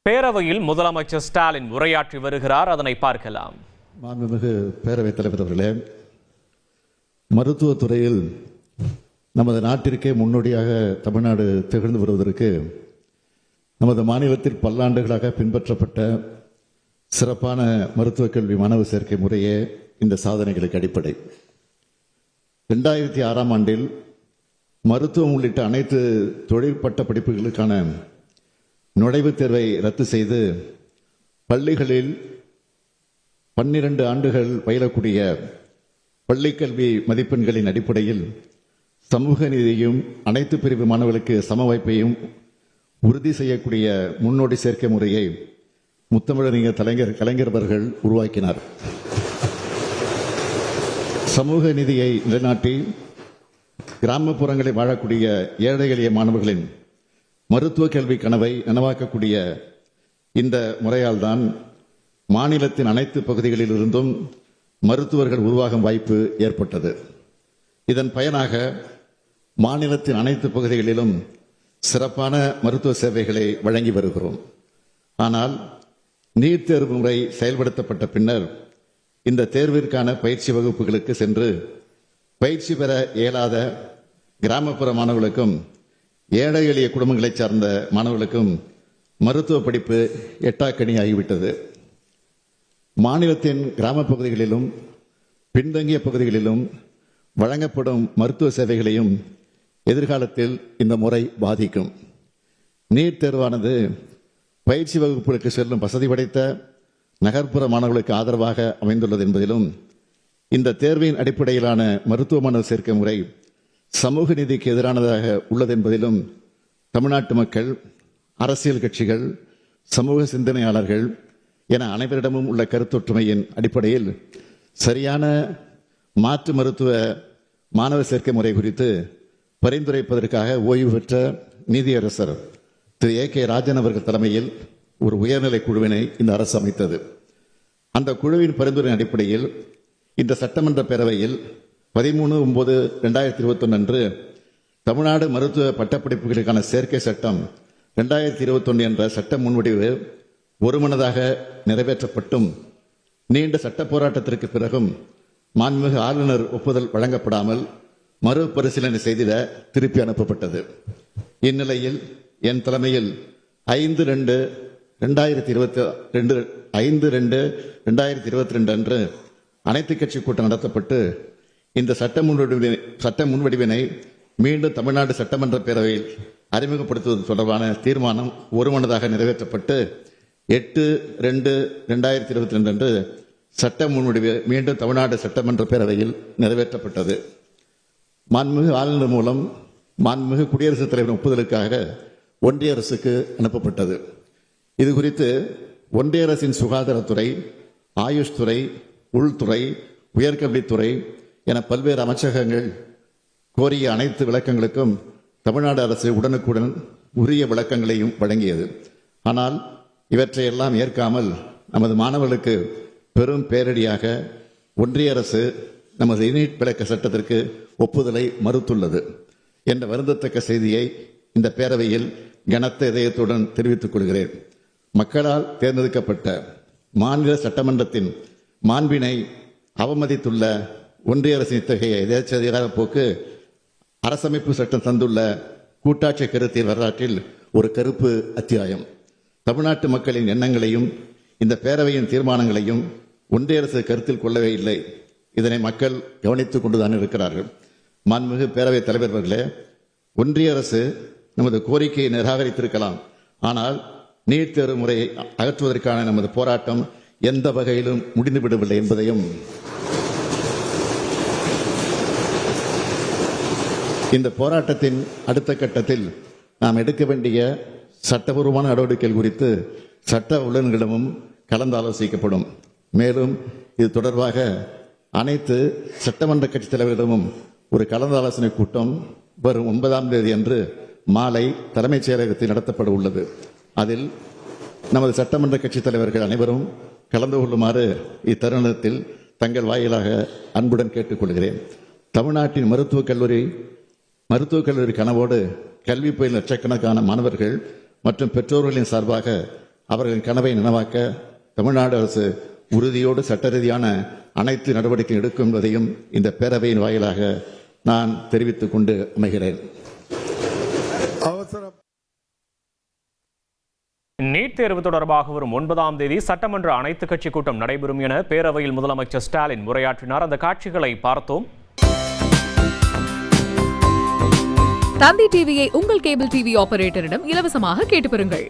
பேரவையில் முதலமைச்சர் ஸ்டாலின் உரையாற்றி வருகிறார். அதனை பார்க்கலாம். மாண்புமிகு பேரவைத் தலைவர் அவர்களே, மருத்துவத்துறையில் நமது நாட்டிற்கே முன்னோடியாக தமிழ்நாடு திகழ்ந்து வருவதற்கு நமது மாநிலத்தில் பல்லாண்டுகளாக பின்பற்றப்பட்ட சிறப்பான மருத்துவக் கல்வி மாணவர் சேர்க்கை முறையே இந்த சாதனைகளுக்கு அடிப்படை. 2006ஆம் ஆண்டில் மருத்துவம் உள்ளிட்ட அனைத்து தொழிற்பட்ட படிப்புகளுக்கான நுழைவுத் தேர்வை ரத்து செய்து பள்ளிகளில் 12 ஆண்டுகள் பயிலக்கூடிய பள்ளிக்கல்வி மதிப்பெண்களின் அடிப்படையில் சமூக நீதியையும் அனைத்து பிரிவு மாணவர்களுக்கு சம வாய்ப்பையும் உறுதி செய்யக்கூடிய முன்னோடி சேர்க்கை முறையை முத்தமிழறிஞர் கலைஞர் அவர்கள் உருவாக்கினார். சமூக நீதியை நிலைநாட்டி கிராமப்புறங்களில் வாழக்கூடிய ஏழை எளிய மாணவர்களின் மருத்துவ கல்வி கனவை நனவாக்கக்கூடிய இந்த முறையால் தான் மாநிலத்தின் அனைத்து பகுதிகளில் இருந்தும் மருத்துவர்கள் உருவாகும் வாய்ப்பு ஏற்பட்டது. இதன் பயனாக மாநிலத்தின் அனைத்து பகுதிகளிலும் சிறப்பான மருத்துவ சேவைகளை வழங்கி வருகிறோம். ஆனால் நீட் தேர்வு முறை செயல்படுத்தப்பட்ட பின்னர் இந்த தேர்விற்கான பயிற்சி வகுப்புகளுக்கு சென்று பயிற்சி பெற இயலாத கிராமப்புற மாணவர்களுக்கும் ஏழை எளிய குடும்பங்களைச் சார்ந்த மாணவர்களுக்கும் மருத்துவ படிப்பு எட்டாக்கணி ஆகிவிட்டது. மாநிலத்தின் கிராம பகுதிகளிலும் பின்தங்கிய பகுதிகளிலும் வழங்கப்படும் மருத்துவ சேவைகளையும் எதிர்காலத்தில் இந்த முறை பாதிக்கும். நீட் தேர்வானது பயிற்சி வகுப்புகளுக்கு செல்லும் வசதி படைத்த நகர்ப்புற மாணவர்களுக்கு ஆதரவாக அமைந்துள்ளது என்பதிலும் இந்த தேர்வின் அடிப்படையிலான மருத்துவ மாணவர் சேர்க்கை முறை சமூக நீதிக்கு எதிரானதாக உள்ளது என்பதிலும் தமிழ்நாட்டு மக்கள், அரசியல் கட்சிகள், சமூக சிந்தனையாளர்கள் என அனைவரிடமும் உள்ள கருத்தொற்றுமையின் அடிப்படையில் சரியான மாற்று மருத்துவ மாணவர் சேர்க்கை முறை குறித்து பரிந்துரைப்பதற்காக ஓய்வு பெற்ற நீதியரசர் திரு A.K. ராஜன் அவர்கள் தலைமையில் ஒரு உயர்நிலை குழுவினை இந்த அரசு அமைத்தது. அந்த குழுவின் பரிந்துரை அடிப்படையில் இந்த சட்டமன்ற பேரவையில் 13/9/2021 அன்று தமிழ்நாடு மருத்துவ பட்டப்படிப்புகளுக்கான சேர்க்கை சட்டம் 2021 என்ற சட்ட முன்வடிவு ஒருமனதாக நிறைவேற்றப்பட்டும் நீண்ட சட்ட போராட்டத்திற்கு பிறகும் மாண்புமிகு ஆளுநர் ஒப்புதல் வழங்கப்படாமல் மறுபரிசீலனை செய்திட திருப்பி அனுப்பப்பட்டது. இந்நிலையில் என் தலைமையில் 5/2/2022 அன்று அனைத்து கட்சி கூட்டம் நடத்தப்பட்டு இந்த சட்ட முன்வடிவினை மீண்டும் தமிழ்நாடு சட்டமன்ற பேரவையில் அறிமுகப்படுத்துவது தொடர்பான தீர்மானம் ஒருமனதாக நிறைவேற்றப்பட்டு 8/2/2022 அன்று சட்ட முன்வடிவு மீண்டும் தமிழ்நாடு சட்டமன்ற பேரவையில் நிறைவேற்றப்பட்டது. மாண்புமிகு ஆளுநர் மூலம் மாண்புமிகு குடியரசுத் தலைவரின் ஒப்புதலுக்காக ஒன்றிய அரசுக்கு அனுப்பப்பட்டது. இது குறித்து ஒன்றிய அரசின் சுகாதாரத்துறை, ஆயுஷ் துறை, உள்துறை, உயர்கல்வித்துறை என பல்வேறு அமைச்சகங்கள் கோரிய அனைத்து விளக்கங்களுக்கும் தமிழ்நாடு அரசு உடனுக்குடன் உரிய விளக்கங்களையும் வழங்கியது. ஆனால் இவற்றையெல்லாம் ஏற்காமல் நமது மாணவர்களுக்கு பெரும் பேரடியாக ஒன்றிய அரசு நமது நீட் விளக்க சட்டத்திற்கு ஒப்புதலை மறுத்துள்ளது என்ற வருந்தத்தக்க செய்தியை இந்த பேரவையில் கனத்த இதயத்துடன் தெரிவித்துக் கொள்கிறேன். மக்களால் தேர்ந்தெடுக்கப்பட்ட மாநில சட்டமன்றத்தின் மாண்பினை அவமதித்துள்ள ஒன்றிய அரசின் இத்தகைய எதேச்சதிகார போக்கு அரசமைப்பு சட்டம் தந்துள்ள கூட்டாட்சி கருத்தியல் வரலாற்றில் ஒரு கருப்பு அத்தியாயம். தமிழ்நாட்டு மக்களின் எண்ணங்களையும் இந்த பேரவையின் தீர்மானங்களையும் ஒன்றிய அரசு கருத்தில் கொள்ளவே இல்லை. இதனை மக்கள் கவனித்துக் கொண்டுதான் இருக்கிறார்கள். மாண்புமிகு பேரவைத் தலைவர் அவர்களே, ஒன்றிய அரசு நமது கோரிக்கையை நிராகரித்திருக்கலாம். ஆனால் நீட் தேர்வு முறையை அகற்றுவதற்கான நமது போராட்டம் எந்த வகையிலும் முடிந்துவிடவில்லை என்பதையும் இந்த போராட்டத்தின் அடுத்த கட்டத்தில் நாம் எடுக்க வேண்டிய சட்டபூர்வமான நடவடிக்கைகள் குறித்து சட்ட வல்லுநர்களிடமும் கலந்து ஆலோசிக்கப்படும். மேலும் இது தொடர்பாக அனைத்து சட்டமன்ற கட்சித் தலைவர்களிடமும் ஒரு கலந்து ஆலோசனை கூட்டம் வரும் 9ஆம் தேதி அன்று மாலை தலைமைச் செயலகத்தில் நடத்தப்பட உள்ளது. அதில் நமது சட்டமன்ற கட்சித் தலைவர்கள் அனைவரும் கலந்து கொள்ளுமாறு இத்தருணத்தில் தங்கள் வாயிலாக அன்புடன் கேட்டுக்கொள்கிறேன். தமிழ்நாட்டின் மருத்துவக் கல்லூரி கனவோடு கல்வி பயிலும் லட்சக்கணக்கான மாணவர்கள் மற்றும் பெற்றோர்களின் சார்பாக அவர்களின் கனவை நனவாக்க தமிழ்நாடு அரசு உறுதியோடு சட்ட ரீதியான அனைத்து நடவடிக்கை எடுக்கும் என்பதையும் இந்த பேரவையின் வாயிலாக நான் தெரிவித்துக் கொண்டு அமைகிறேன். நீட் தேர்வு தொடர்பாக வரும் 9ஆம் தேதி சட்டமன்ற அனைத்துக் கட்சி கூட்டம் நடைபெறும் என பேரவையில் முதலமைச்சர் ஸ்டாலின் உரையாற்றினார். அந்த காட்சிகளை பார்த்தோம். தந்தி டிவியை உங்கள் கேபிள் டிவி ஆபரேட்டரிடம் இலவசமாக கேட்டு பெறுங்கள்.